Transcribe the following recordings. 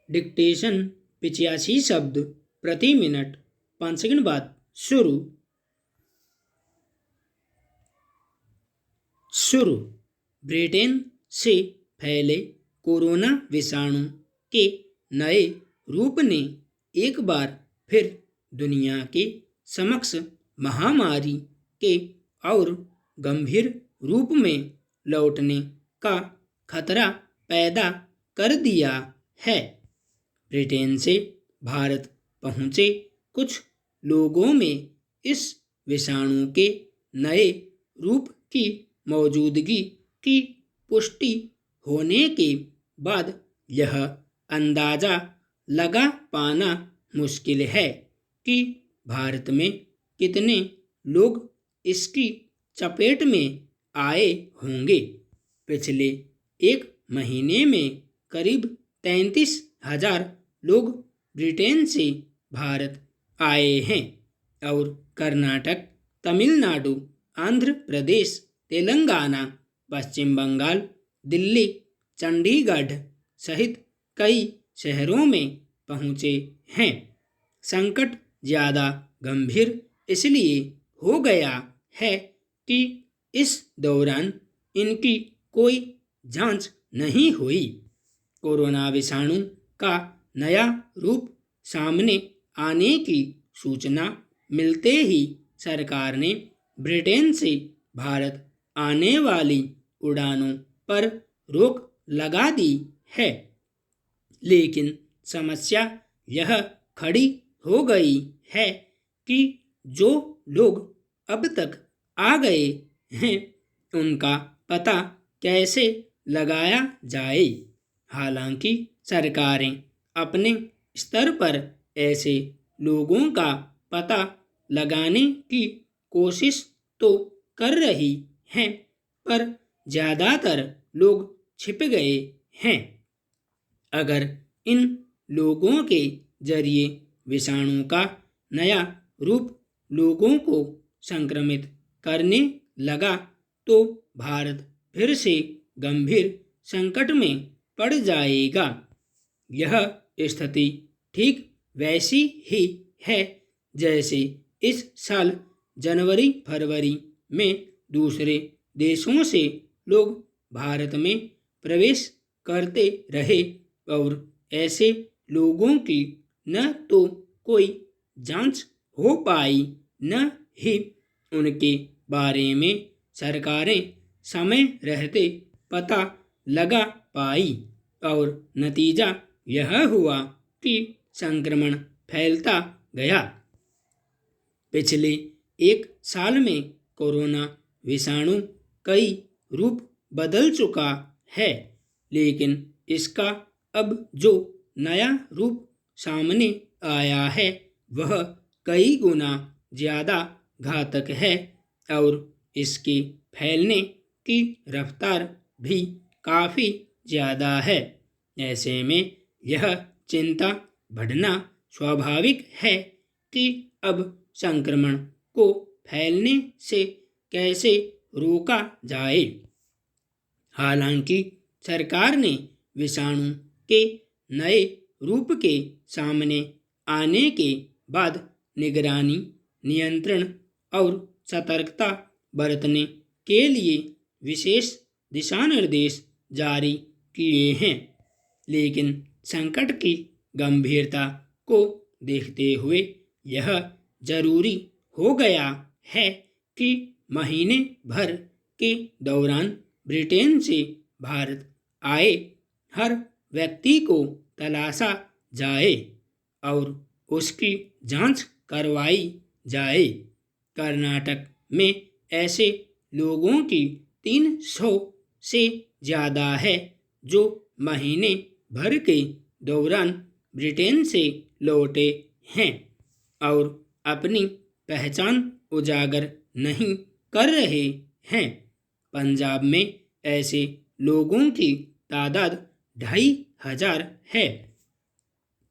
Dictation 85 शब्द प्रति minute. 5 second बाद शुरू। ब्रिटेन से फैले कोरोना विषाणु के नए रूप ने एक बार फिर दुनिया के समक्ष महामारी के और गंभीर रूप में लौटने का खतरा पैदा कर दिया है। ब्रिटेन से भारत पहुंचे कुछ लोगों में इस विषाणु के नए रूप की मौजूदगी की पुष्टि होने के बाद यह अंदाजा लगा पाना मुश्किल है कि भारत में कितने लोग इसकी चपेट में आए होंगे। पिछले एक महीने में करीब 33,000 लोग ब्रिटेन से भारत आए हैं और कर्नाटक, तमिलनाडु, आंध्र प्रदेश, तेलंगाना, पश्चिम बंगाल, दिल्ली, चंडीगढ़ सहित कई शहरों में पहुंचे हैं। संकट ज़्यादा गंभीर इसलिए हो गया है कि इस दौरान इनकी कोई जांच नहीं हुई। कोरोना विषाणु का नया रूप सामने आने की सूचना मिलते ही सरकार ने ब्रिटेन से भारत आने वाली उड़ानों पर रोक लगा दी है। लेकिन समस्या यह खड़ी हो गई है कि जो लोग अब तक आ गए हैं उनका पता कैसे लगाया जाए। हालांकि सरकारें अपने स्तर पर ऐसे लोगों का पता लगाने की कोशिश तो कर रही हैं, पर ज़्यादातर लोग छिप गए हैं। अगर इन लोगों के जरिए विषाणु का नया रूप लोगों को संक्रमित करने लगा तो भारत फिर से गंभीर संकट में पड़ जाएगा। यह स्थिति ठीक वैसी ही है जैसे इस साल जनवरी-फरवरी में दूसरे देशों से लोग भारत में प्रवेश करते रहे और ऐसे लोगों की न तो कोई जांच हो पाई न ही उनके बारे में सरकारें समय रहते पता लगा पाई और नतीजा यह हुआ कि संक्रमण फैलता गया। पिछले एक साल में कोरोना विषाणु कई रूप बदल चुका है, लेकिन इसका अब जो नया रूप सामने आया है वह कई गुना ज़्यादा घातक है और इसके फैलने की रफ्तार भी काफ़ी ज़्यादा है। ऐसे में यह चिंता बढ़ना स्वाभाविक है कि अब संक्रमण को फैलने से कैसे रोका जाए। हालांकि सरकार ने विषाणु के नए रूप के सामने आने के बाद निगरानी, नियंत्रण और सतर्कता बरतने के लिए विशेष दिशा निर्देश जारी किए हैं। लेकिन संकट की गंभीरता को देखते हुए यह जरूरी हो गया है कि महीने भर के दौरान ब्रिटेन से भारत आए हर व्यक्ति को तलाशा जाए और उसकी जांच करवाई जाए। कर्नाटक में ऐसे लोगों की 300 से ज़्यादा है जो महीने भर के दौरान ब्रिटेन से लौटे हैं और अपनी पहचान उजागर नहीं कर रहे हैं। पंजाब में ऐसे लोगों की तादाद 2,500 है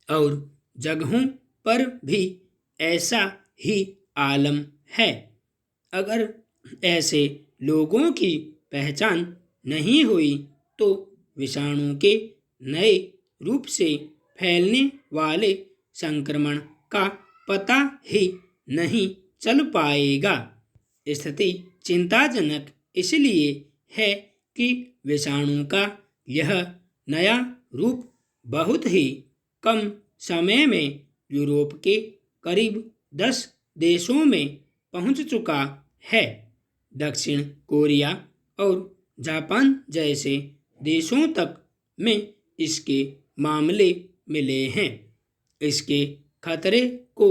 और जगहों पर भी ऐसा ही आलम है। अगर ऐसे लोगों की पहचान नहीं हुई तो विषाणु के नए रूप से फैलने वाले संक्रमण का पता ही नहीं चल पाएगा। स्थिति चिंताजनक इसलिए है कि विषाणु का यह नया रूप बहुत ही कम समय में यूरोप के करीब 10 देशों में पहुंच चुका है। दक्षिण कोरिया और जापान जैसे देशों तक में इसके मामले मिले हैं। इसके खतरे को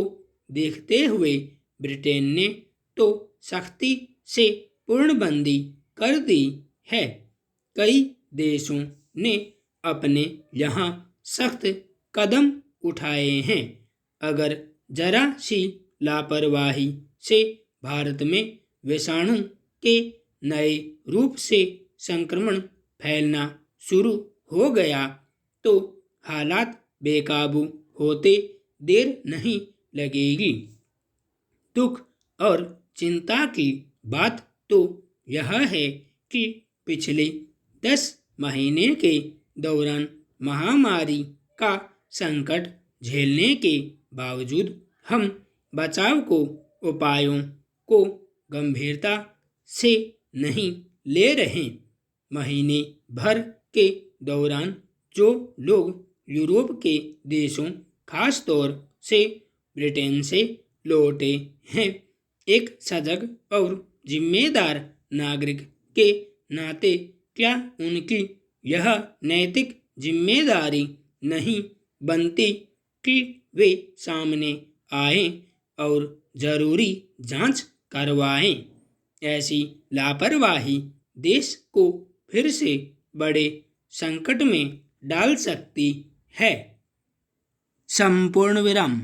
देखते हुए ब्रिटेन ने तो सख्ती से पूर्णबंदी कर दी है। कई देशों ने अपने यहाँ सख्त कदम उठाए हैं। अगर जरा सी लापरवाही से भारत में विषाणु के नए रूप से संक्रमण फैलना शुरू हो गया तो हालात बेकाबू होते देर नहीं लगेगी। दुख और चिंता की बात तो यह है कि पिछले 10 महीने के दौरान महामारी का संकट झेलने के बावजूद हम बचाव को उपायों को गंभीरता से नहीं ले रहे। महीने भर के दौरान जो लोग यूरोप के देशों खास तौर से ब्रिटेन से लौटे हैं, एक सजग और जिम्मेदार नागरिक के नाते क्या उनकी यह नैतिक जिम्मेदारी नहीं बनती कि वे सामने आएं और जरूरी जांच करवाएं? ऐसी लापरवाही देश को फिर से बड़े संकट में डाल सकती है। संपूर्ण विराम।